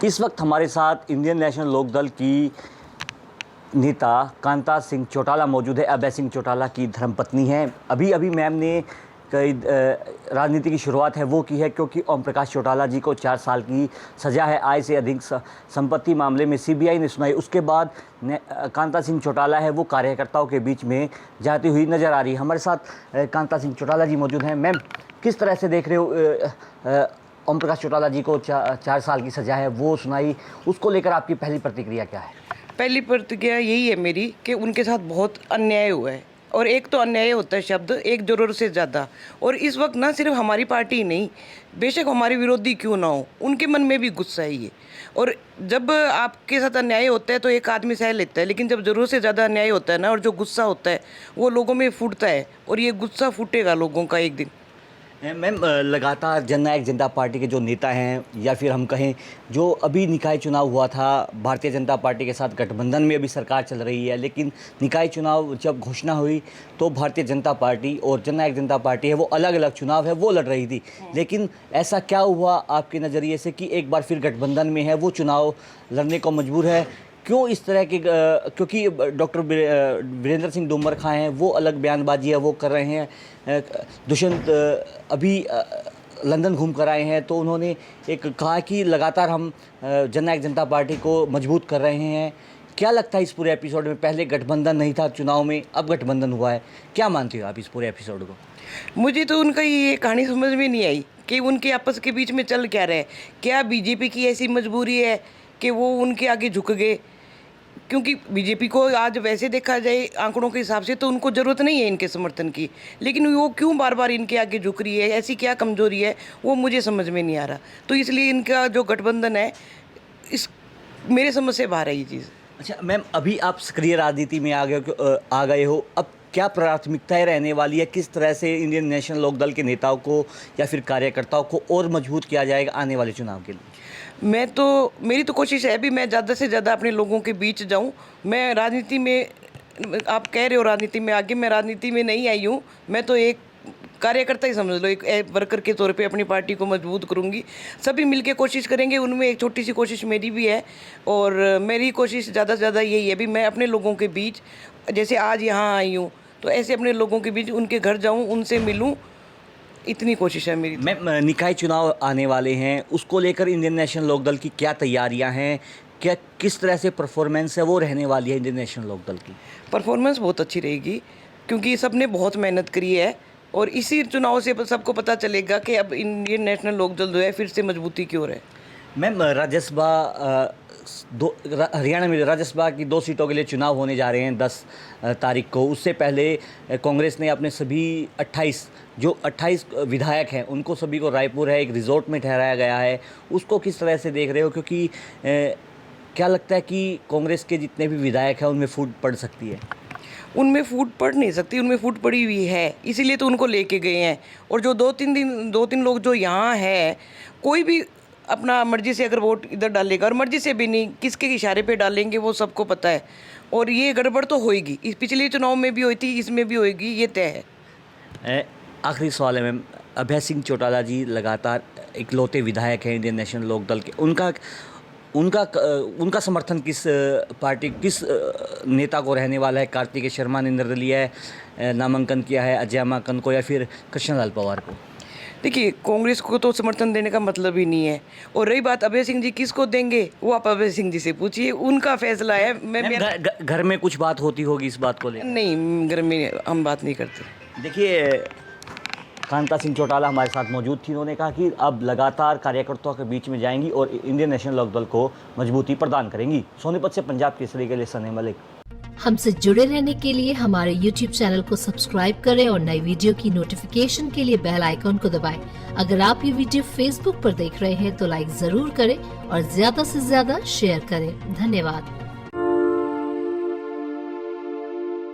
इस वक्त हमारे साथ इंडियन नेशनल लोकदल की नेता कांता सिंह चौटाला मौजूद है। अभय सिंह चौटाला की धर्मपत्नी हैं। अभी अभी मैम ने कई राजनीति की शुरुआत है वो की है क्योंकि ओम प्रकाश चौटाला जी को 4 साल की सज़ा है आय से अधिक संपत्ति मामले में सीबीआई ने सुनाई। उसके बाद कांता सिंह चौटाला है वो कार्यकर्ताओं के बीच में जाती हुई नज़र आ रही है। हमारे साथ कांता सिंह चौटाला जी मौजूद हैं। मैम, किस तरह से देख रहे हो ओम प्रकाश चौटाला जी को 4 साल की सज़ा है वो सुनाई, उसको लेकर आपकी पहली प्रतिक्रिया क्या है? पहली प्रतिक्रिया यही है मेरी कि उनके साथ बहुत अन्याय हुआ है। और एक तो अन्याय होता है शब्द, एक ज़रूरत से ज़्यादा। और इस वक्त ना सिर्फ हमारी पार्टी नहीं, बेशक हमारे विरोधी क्यों ना हो, उनके मन में भी गुस्सा है ये। और जब आपके साथ अन्याय होता है तो एक आदमी सह लेता है, लेकिन जब ज़रूरत से ज़्यादा अन्याय होता है ना, और जो गुस्सा होता है वो लोगों में फूटता है, और ये गुस्सा फूटेगा लोगों का एक दिन। मैम, लगातार जननायक जनता पार्टी के जो नेता हैं या फिर हम कहें जो अभी निकाय चुनाव हुआ था, भारतीय जनता पार्टी के साथ गठबंधन में अभी सरकार चल रही है, लेकिन निकाय चुनाव जब घोषणा हुई तो भारतीय जनता पार्टी और जननायक जनता पार्टी है वो अलग अलग चुनाव है वो लड़ रही थी। लेकिन ऐसा क्या हुआ आपके नज़रिए से कि एक बार फिर गठबंधन में है वो चुनाव लड़ने को मजबूर है? क्यों इस तरह के क्योंकि डॉक्टर वीरेंद्र सिंह तोमर खां हैं वो अलग बयानबाजी है वो कर रहे हैं। दुष्यंत अभी लंदन घूम कर आए हैं तो उन्होंने एक कहा कि लगातार हम जननायक जनता पार्टी को मजबूत कर रहे हैं। क्या लगता है इस पूरे एपिसोड में? पहले गठबंधन नहीं था चुनाव में, अब गठबंधन हुआ है, क्या मानते हो आप इस पूरे एपिसोड को? मुझे तो उनका ये कहानी समझ में नहीं आई कि उनके आपस के बीच में चल क्या रहा है। क्या बीजेपी की ऐसी मजबूरी है कि वो उनके आगे झुक गए? क्योंकि बीजेपी को आज वैसे देखा जाए आंकड़ों के हिसाब से तो उनको ज़रूरत नहीं है इनके समर्थन की, लेकिन वो क्यों बार बार इनके आगे झुक रही है? ऐसी क्या कमजोरी है वो मुझे समझ में नहीं आ रहा। तो इसलिए इनका जो गठबंधन है इस मेरे समझ से बाहर है ये चीज़। अच्छा मैम, अभी आप सक्रिय राजनीति में आ गए हो, अब क्या प्राथमिकताएं रहने वाली है? किस तरह से इंडियन नेशनल लोकदल के नेताओं को या फिर कार्यकर्ताओं को और मजबूत किया जाएगा आने वाले चुनाव के लिए? मेरी तो कोशिश है भी मैं ज़्यादा से ज़्यादा अपने लोगों के बीच जाऊं। मैं राजनीति में, आप कह रहे हो राजनीति में आगे, मैं राजनीति में नहीं आई हूं। मैं तो एक कार्यकर्ता ही समझ लो, एक वर्कर के तौर पे अपनी पार्टी को मजबूत करूंगी। सभी मिलके कोशिश करेंगे, उनमें एक छोटी सी कोशिश मेरी भी है। और मेरी कोशिश ज़्यादा से ज़्यादा यही है भी मैं अपने लोगों के बीच, जैसे आज यहाँ आई हूँ तो ऐसे अपने लोगों के बीच उनके घर जाऊँ, उनसे मिलूँ, इतनी कोशिश है मेरी। मैं निकाय चुनाव आने वाले हैं, उसको लेकर इंडियन नेशनल लोकदल की क्या तैयारियां हैं? क्या किस तरह से परफॉर्मेंस है वो रहने वाली है इंडियन नेशनल लोकदल की? परफॉर्मेंस बहुत अच्छी रहेगी क्योंकि सबने बहुत मेहनत करी है, और इसी चुनाव से सबको पता चलेगा कि अब इंडियन नेशनल लोकदल जो है फिर से मजबूती की ओर है। मैम, हरियाणा में राज्यसभा की 2 सीटों के लिए चुनाव होने जा रहे हैं 10 तारीख को। उससे पहले कांग्रेस ने अपने सभी 28 विधायक हैं उनको सभी को रायपुर है एक रिजॉर्ट में ठहराया गया है, उसको किस तरह से देख रहे हो? क्योंकि क्या लगता है कि कांग्रेस के जितने भी विधायक हैं उनमें फूट पड़ सकती है? उनमें फूट पड़ नहीं सकती, उनमें फूट पड़ी हुई है, इसीलिए तो उनको लेके गए हैं। और जो 2-3 लोग जो यहाँ है, कोई भी अपना मर्जी से अगर वोट इधर डालेगा, और मर्जी से भी नहीं, किसके इशारे पे डालेंगे वो सबको पता है। और ये गड़बड़ तो होएगी, इस पिछले चुनाव में भी हुई थी, इसमें भी होएगी, ये तय है। आखिरी सवाल है मैम, अभय सिंह चौटाला जी लगातार इकलौते विधायक हैं इंडियन नेशनल लोकदल के, उनका समर्थन किस नेता को रहने वाला है? कार्तिकेय शर्मा ने निर्दलीय नामांकन किया है, अजय माकन को, या फिर कृष्णलाल पवार को? देखिए, कांग्रेस को तो समर्थन देने का मतलब ही नहीं है। और रही बात अभय सिंह जी किसको देंगे, वो आप अभय सिंह जी से पूछिए, उनका फैसला है। घर में कुछ बात होती होगी इस बात को लेकर? नहीं, घर में हम बात नहीं करते। देखिए, कांता सिंह चौटाला हमारे साथ मौजूद थी। उन्होंने कहा कि अब लगातार कार्यकर्ताओं के बीच में जाएंगी और इंडियन नेशनल लोकदल को मजबूती प्रदान करेंगी। सोनीपत से पंजाब केसरी के लिए सनी मलिक। हमसे जुड़े रहने के लिए हमारे YouTube चैनल को सब्सक्राइब करें और नई वीडियो की नोटिफिकेशन के लिए बेल आइकॉन को दबाएं। अगर आप ये वीडियो Facebook पर देख रहे हैं तो लाइक जरूर करें और ज्यादा से ज्यादा शेयर करें। धन्यवाद।